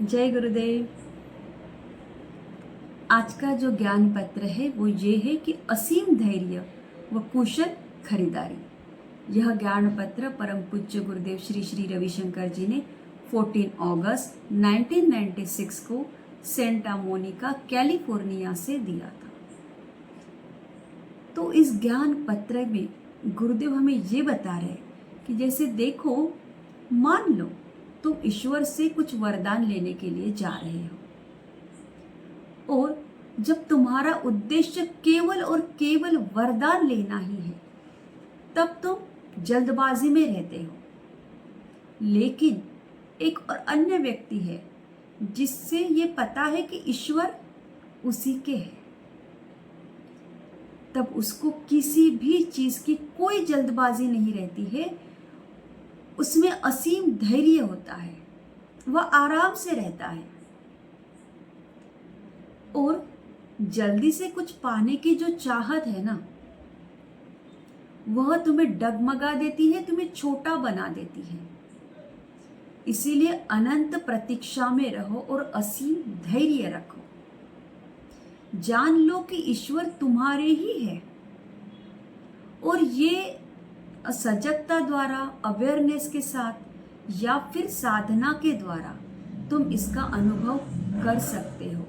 जय गुरुदेव। आज का जो ज्ञान पत्र है वो ये है कि असीम धैर्य व कुशल खरीदारी। यह ज्ञान पत्र परम पूज्य गुरुदेव श्री श्री रविशंकर जी ने 14 अगस्त 1996 को सेंटा मोनिका कैलिफोर्निया से दिया था। तो इस ज्ञान पत्र में गुरुदेव हमें ये बता रहे कि जैसे देखो, मान लो तुम ईश्वर से कुछ वरदान लेने के लिए जा रहे हो और जब तुम्हारा उद्देश्य केवल और केवल वरदान लेना ही है तब तुम जल्दबाजी में रहते हो। लेकिन एक और अन्य व्यक्ति है जिससे ये पता है कि ईश्वर उसी के है, तब उसको किसी भी चीज की कोई जल्दबाजी नहीं रहती है। उसमें असीम धैर्य होता है, वह आराम से रहता है और जल्दी से कुछ पाने की जो चाहत है ना, वह तुम्हें डगमगा देती है, तुम्हें छोटा बना देती है। इसीलिए अनंत प्रतीक्षा में रहो और असीम धैर्य रखो। जान लो कि ईश्वर तुम्हारे ही है और ये सजगता द्वारा, अवेयरनेस के साथ या फिर साधना के द्वारा तुम इसका अनुभव कर सकते हो।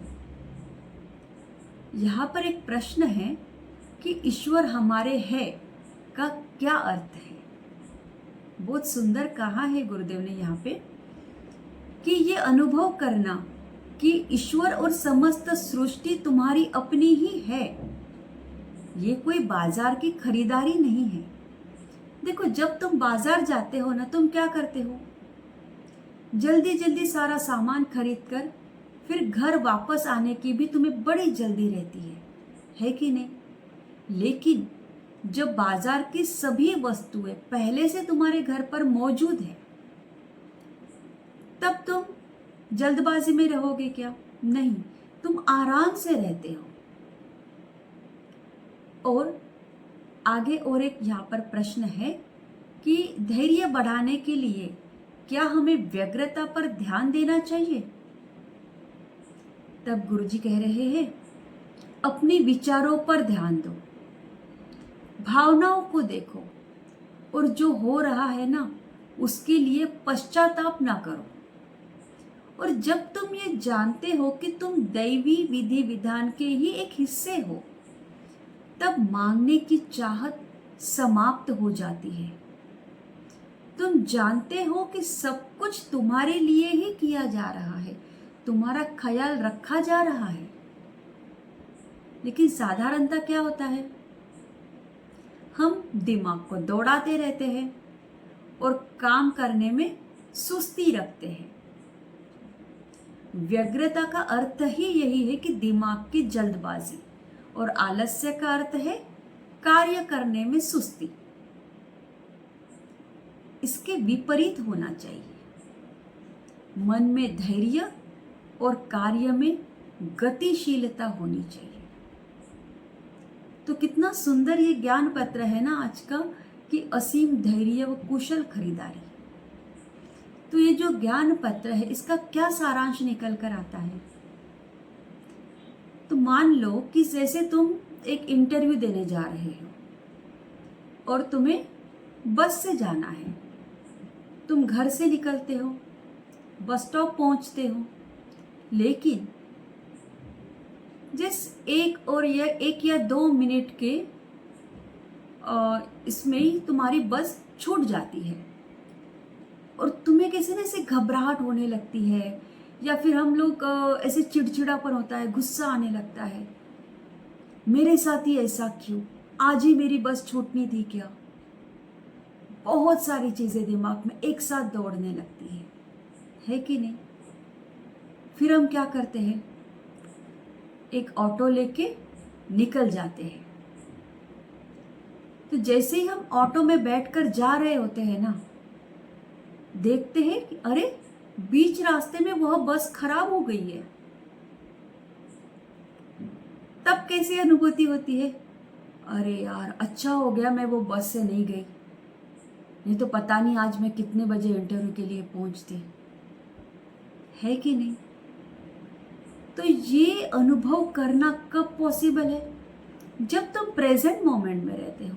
यहाँ पर एक प्रश्न है कि ईश्वर हमारे है का क्या अर्थ है। बहुत सुंदर कहा है गुरुदेव ने यहाँ पे कि ये अनुभव करना कि ईश्वर और समस्त सृष्टि तुम्हारी अपनी ही है, ये कोई बाजार की खरीदारी नहीं है। देखो, जब तुम बाजार जाते हो ना, तुम क्या करते हो, जल्दी जल्दी सारा सामान खरीद कर फिर घर वापस आने की भी तुम्हें बड़ी जल्दी रहती है कि नहीं। लेकिन जब बाजार की सभी वस्तुएं पहले से तुम्हारे घर पर मौजूद है तब तुम जल्दबाजी में रहोगे क्या? नहीं, तुम आराम से रहते हो। और आगे और एक यहाँ पर प्रश्न है कि धैर्य बढ़ाने के लिए क्या हमें व्यग्रता पर ध्यान देना चाहिए? तब गुरुजी कह रहे हैं, अपने विचारों पर ध्यान दो, भावनाओं को देखो और जो हो रहा है ना उसके लिए पश्चाताप ना करो। और जब तुम ये जानते हो कि तुम दैवी विधि विधान के ही एक हिस्से हो, तब मांगने की चाहत समाप्त हो जाती है। तुम जानते हो कि सब कुछ तुम्हारे लिए ही किया जा रहा है, तुम्हारा ख्याल रखा जा रहा है। लेकिन साधारणतः क्या होता है, हम दिमाग को दौड़ाते रहते हैं और काम करने में सुस्ती रखते हैं। व्यग्रता का अर्थ ही यही है कि दिमाग की जल्दबाजी, और आलस्य का अर्थ है कार्य करने में सुस्ती। इसके विपरीत होना चाहिए। मन में धैर्य और कार्य में गतिशीलता होनी चाहिए। तो कितना सुंदर ये ज्ञान पत्र है ना आज का, कि असीम धैर्य व कुशल खरीदारी। तो ये जो ज्ञान पत्र है इसका क्या सारांश निकल कर आता है? तो मान लो कि जैसे तुम एक इंटरव्यू देने जा रहे हो और तुम्हें बस से जाना है। तुम घर से निकलते हो, बस स्टॉप पहुंचते हो, लेकिन जिस एक या 2 मिनट के इसमें ही तुम्हारी बस छूट जाती है और तुम्हें कैसे ना ऐसे घबराहट होने लगती है, या फिर हम लोग ऐसे चिड़चिड़ापन होता है, गुस्सा आने लगता है, मेरे साथ ही ऐसा क्यों, आज ही मेरी बस छूटनी थी क्या। बहुत सारी चीजें दिमाग में एक साथ दौड़ने लगती है कि नहीं। फिर हम क्या करते हैं, एक ऑटो लेके निकल जाते हैं। तो जैसे ही हम ऑटो में बैठकर जा रहे होते हैं ना, देखते हैं कि अरे बीच रास्ते में वह बस खराब हो गई है। तब कैसी अनुभूति होती है, अरे यार अच्छा हो गया मैं वो बस से नहीं गई, नहीं तो पता नहीं आज मैं कितने बजे इंटरव्यू के लिए पहुंचती, है कि नहीं। तो ये अनुभव करना कब पॉसिबल है? जब तुम प्रेजेंट मोमेंट में रहते हो।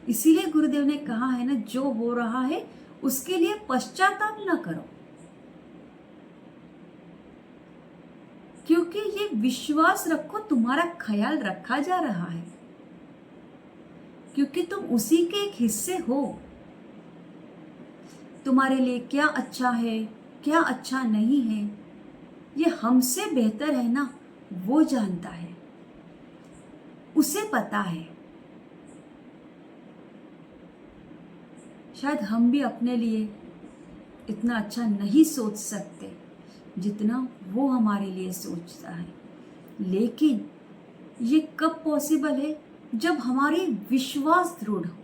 इसीलिए गुरुदेव ने कहा है ना, जो हो रहा है उसके लिए पश्चाताप ना करो, क्योंकि ये विश्वास रखो तुम्हारा ख्याल रखा जा रहा है, क्योंकि तुम उसी के एक हिस्से हो। तुम्हारे लिए क्या अच्छा है, क्या अच्छा नहीं है, ये हमसे बेहतर है ना, वो जानता है, उसे पता है। शायद हम भी अपने लिए इतना अच्छा नहीं सोच सकते जितना वो हमारे लिए सोचता है, लेकिन ये कब पॉसिबल है? जब हमारी विश्वास दृढ़ हो।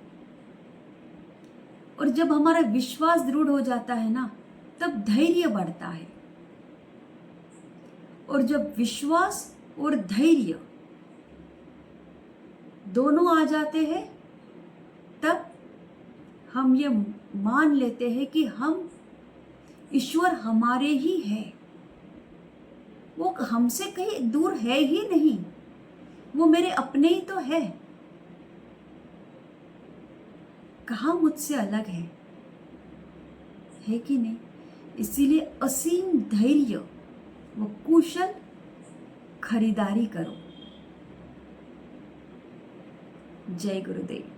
और जब हमारा विश्वास दृढ़ हो जाता है ना, तब धैर्य बढ़ता है। और जब विश्वास और धैर्य दोनों आ जाते हैं, तब हम ये मान लेते हैं कि हम ईश्वर हमारे ही है, वो हमसे कहीं दूर है ही नहीं, वो मेरे अपने ही तो है, कहाँ मुझसे अलग है कि नहीं? इसीलिए असीम धैर्य व कुशल खरीदारी करो। जय गुरुदेव।